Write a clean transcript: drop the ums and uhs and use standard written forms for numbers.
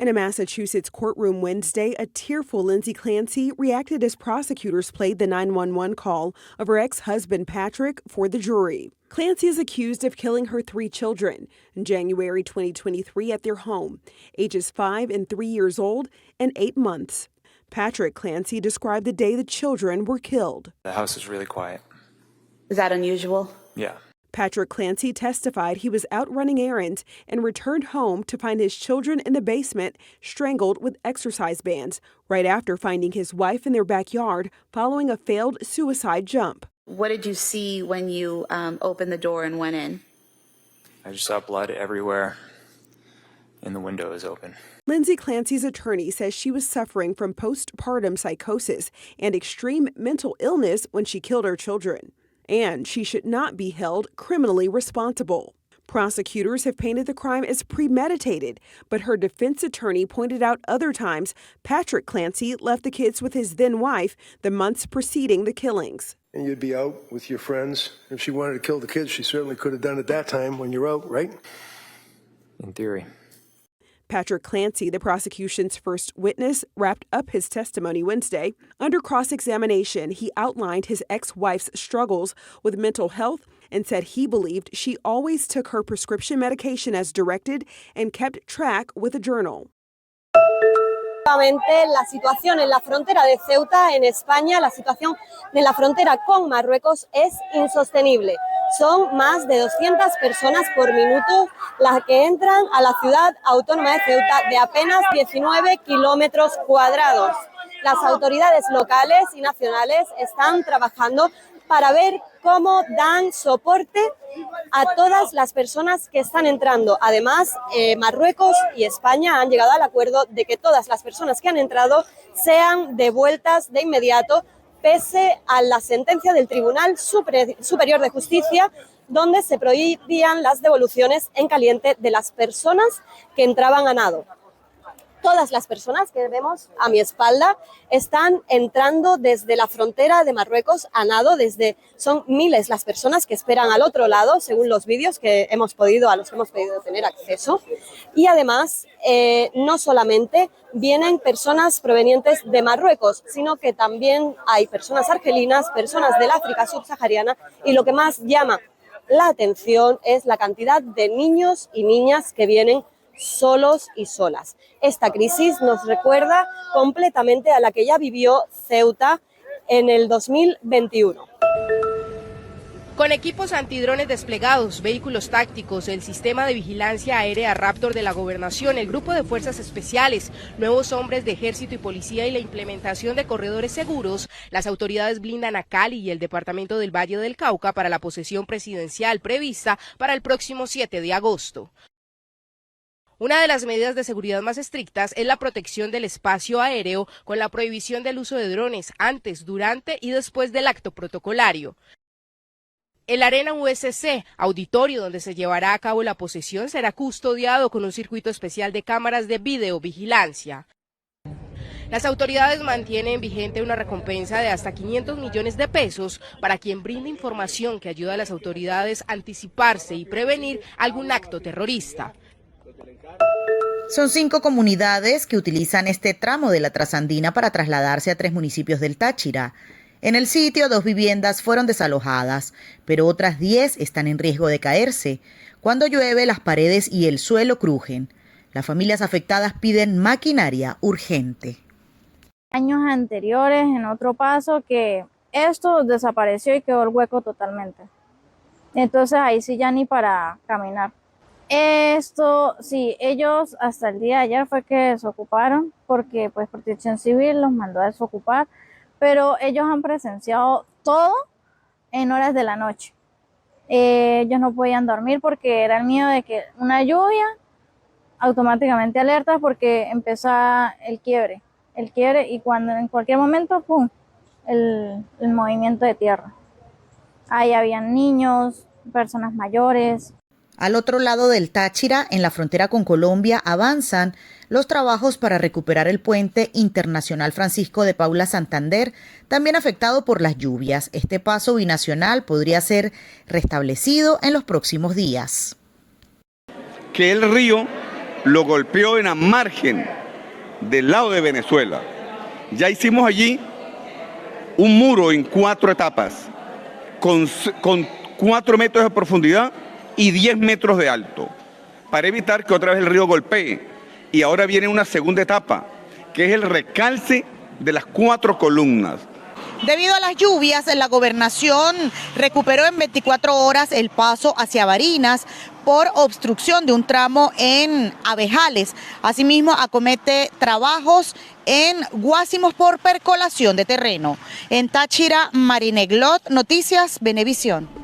In a Massachusetts courtroom Wednesday, a tearful Lindsay Clancy reacted as prosecutors played the 911 call of her ex-husband Patrick for the jury. Clancy is accused of killing her 3 children in January 2023 at their home, ages 5 and 3 years old and 8 months. Patrick Clancy described the day the children were killed. The house is really quiet. Is that unusual? Yeah. Patrick Clancy testified he was out running errands and returned home to find his children in the basement strangled with exercise bands right after finding his wife in their backyard following a failed suicide jump. What did you see when you opened the door and went in? I just saw blood everywhere, and the window is open. Lindsay Clancy's attorney says she was suffering from postpartum psychosis and extreme mental illness when she killed her children, and she should not be held criminally responsible. Prosecutors have painted the crime as premeditated, but her defense attorney pointed out other times Patrick Clancy left the kids with his then-wife the months preceding the killings. And you'd be out with your friends. If she wanted to kill the kids, she certainly could have done it that time when you're out, right? In theory. Patrick Clancy, the prosecution's first witness, wrapped up his testimony Wednesday. Under cross-examination, he outlined his ex-wife's struggles with mental health and said he believed she always took her prescription medication as directed and kept track with a journal. La situación en la frontera de Ceuta, en España, la situación de la frontera con Marruecos es insostenible. Son más de 200 personas por minuto las que entran a la ciudad autónoma de Ceuta de apenas 19 kilómetros cuadrados. Las autoridades locales y nacionales están trabajando para ver cómo dan soporte a todas las personas que están entrando. Además, Marruecos y España han llegado al acuerdo de que todas las personas que han entrado sean devueltas de inmediato, pese a la sentencia del Tribunal Superior de Justicia, donde se prohibían las devoluciones en caliente de las personas que entraban a nado. Todas las personas que vemos a mi espalda están entrando desde la frontera de Marruecos a nado. Son miles las personas que esperan al otro lado, según los vídeos a los que hemos podido tener acceso. Y además, no solamente vienen personas provenientes de Marruecos, sino que también hay personas argelinas, personas del África subsahariana, y lo que más llama la atención es la cantidad de niños y niñas que vienen solos y solas. Esta crisis nos recuerda completamente a la que ya vivió Ceuta en el 2021. Con equipos antidrones desplegados, vehículos tácticos, el sistema de vigilancia aérea Raptor de la Gobernación, el grupo de fuerzas especiales, nuevos hombres de ejército y policía y la implementación de corredores seguros, las autoridades blindan a Cali y el departamento del Valle del Cauca para la posesión presidencial prevista para el próximo 7 de agosto. Una de las medidas de seguridad más estrictas es la protección del espacio aéreo con la prohibición del uso de drones antes, durante y después del acto protocolario. El Arena USC, auditorio donde se llevará a cabo la posesión, será custodiado con un circuito especial de cámaras de videovigilancia. Las autoridades mantienen vigente una recompensa de hasta 500 millones de pesos para quien brinde información que ayuda a las autoridades a anticiparse y prevenir algún acto terrorista. Son 5 comunidades que utilizan este tramo de la trasandina para trasladarse a 3 municipios del Táchira. En el sitio, 2 viviendas fueron desalojadas, pero otras 10 están en riesgo de caerse. Cuando llueve, las paredes y el suelo crujen. Las familias afectadas piden maquinaria urgente. Años anteriores, en otro paso, que esto desapareció y quedó el hueco totalmente. Entonces ahí sí ya ni para caminar. Esto, sí, ellos hasta el día de ayer fue que desocuparon, porque pues Protección Civil los mandó a desocupar, pero ellos han presenciado todo en horas de la noche. Ellos no podían dormir porque era el miedo de que una lluvia, automáticamente alerta porque empieza el quiebre y cuando en cualquier momento, ¡pum!, el movimiento de tierra. Ahí habían niños, personas mayores. Al otro lado del Táchira, en la frontera con Colombia, avanzan los trabajos para recuperar el puente Internacional Francisco de Paula Santander, también afectado por las lluvias. Este paso binacional podría ser restablecido en los próximos días. Que el río lo golpeó en la margen del lado de Venezuela. Ya hicimos allí un muro en 4 etapas, con 4 metros de profundidad y 10 metros de alto, para evitar que otra vez el río golpee. Y ahora viene una segunda etapa, que es el recalce de las 4 columnas. Debido a las lluvias, la gobernación recuperó en 24 horas el paso hacia Barinas por obstrucción de un tramo en Abejales. Asimismo, acomete trabajos en Guásimos por percolación de terreno. En Táchira, Marineglot, Noticias Venevisión.